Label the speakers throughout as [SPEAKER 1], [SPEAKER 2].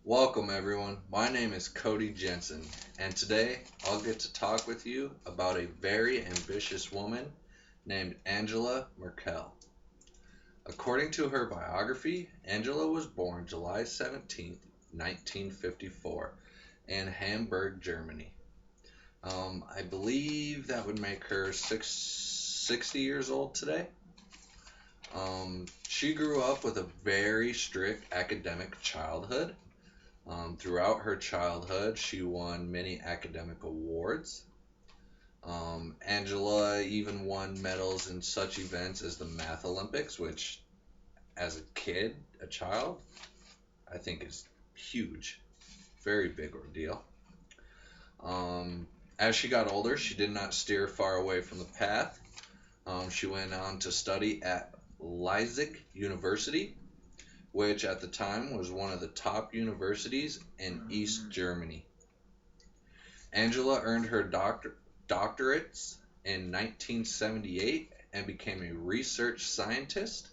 [SPEAKER 1] Welcome, everyone. My name is Cody Jensen, and today I'll get to talk with you about a very ambitious woman named Angela Merkel. According to her biography, Angela was born July 17th, 1954, in Hamburg, Germany. I believe that would make her 60 years old today. She grew up with a very strict academic childhood. Throughout her childhood, she won many academic awards. Angela even won medals in such events as the Math Olympics, which, as a kid, a child, I think is huge. Very big ordeal. As she got older, she did not steer far away from the path. She went on to study at Leipzig University, which at the time was one of the top universities in East Germany. Angela earned her doctorates in 1978 and became a research scientist,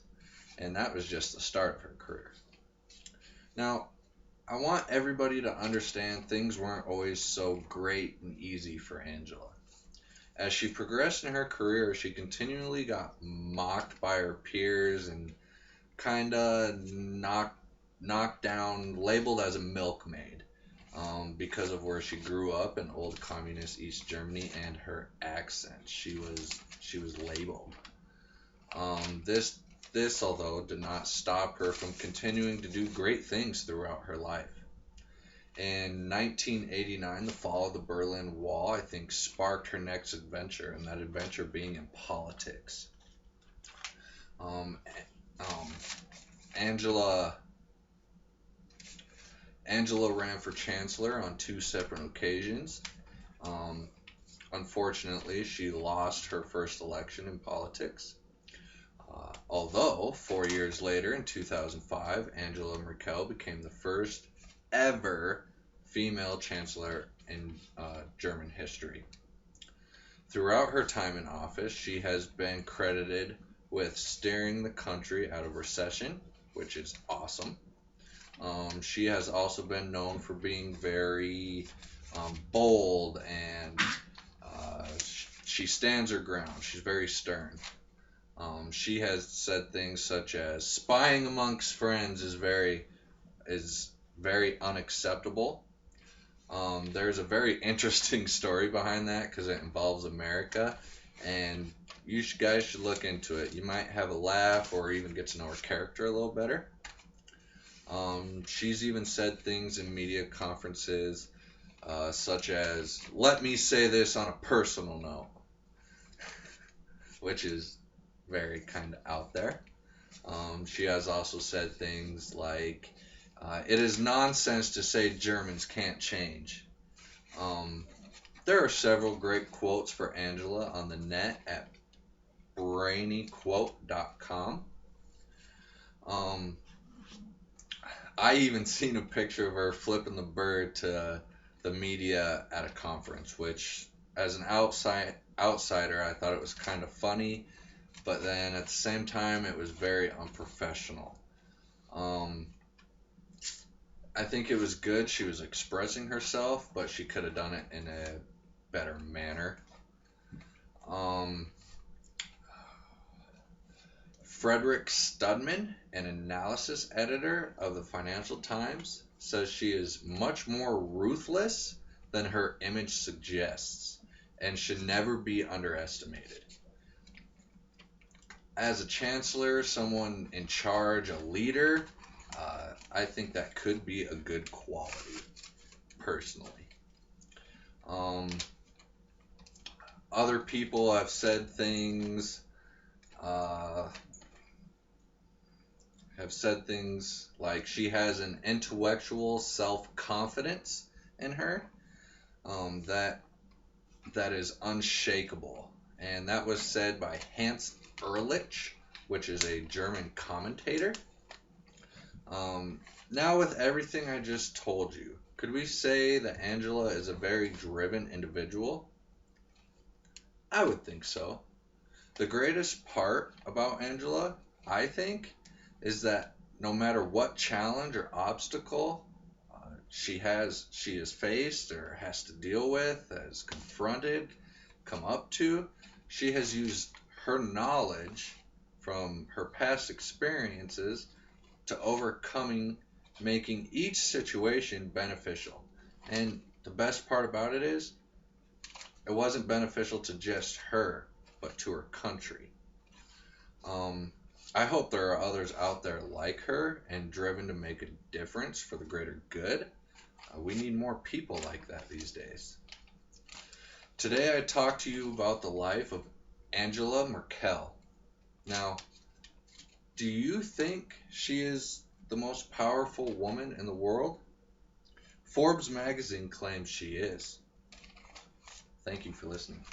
[SPEAKER 1] and that was just the start of her career. Now, I want everybody to understand things weren't always so great and easy for Angela. As she progressed in her career, she continually got mocked by her peers and kind of knocked down, labeled as a milkmaid, because of where she grew up in old communist East Germany and her accent. She was labeled. This although did not stop her from continuing to do great things throughout her life. In 1989, the fall of the Berlin Wall, I think, sparked her next adventure, and that adventure being in politics. Um, um, Angela Angela ran for chancellor on two separate occasions. Um, Unfortunately, she lost her first election in politics. Although, 4 years later, in 2005, Angela Merkel became the first ever female chancellor in German history. Throughout her time in office, she has been credited with steering the country out of recession, which is awesome. She has also been known for being very bold and she stands her ground. She's very stern. She has said things such as spying amongst friends is very unacceptable. There's a very interesting story behind that because it involves America, and guys should look into it. You might have a laugh or even get to know her character a little better. She's even said things in media conferences, such as, let me say this on a personal note, which is very kind of out there. She has also said things like, it is nonsense to say Germans can't change. Um, there are several great quotes for Angela on the net at brainyquote.com. Um, I even seen a picture of her flipping the bird to the media at a conference, which, as an outsider, I thought it was kind of funny, but then at the same time, it was very unprofessional. Um, I think it was good. She was expressing herself, but she could have done it in a better manner. Um, Frederick Studman, an analysis editor of the Financial Times, says she is much more ruthless than her image suggests and should never be underestimated. As a chancellor, someone in charge, a leader, I think that could be a good quality, personally. Um, Other people have said things uh, like she has an intellectual self confidence in her, that is unshakable, and that was said by Hans Ehrlich, which is a German commentator. Now, with everything I just told you, could we say that Angela is a very driven individual? I would think so. The greatest part about Angela, I think, is that no matter what challenge or obstacle she has faced or has to deal with, has confronted, come up to. She has used her knowledge from her past experiences to overcoming, making each situation beneficial. And the best part about it is, it wasn't beneficial to just her, but to her country. Um, I hope there are others out there like her and driven to make a difference for the greater good. We need more people like that these days. Today I talked to you about the life of Angela Merkel. Now, do you think she is the most powerful woman in the world? Forbes magazine claims she is. Thank you for listening.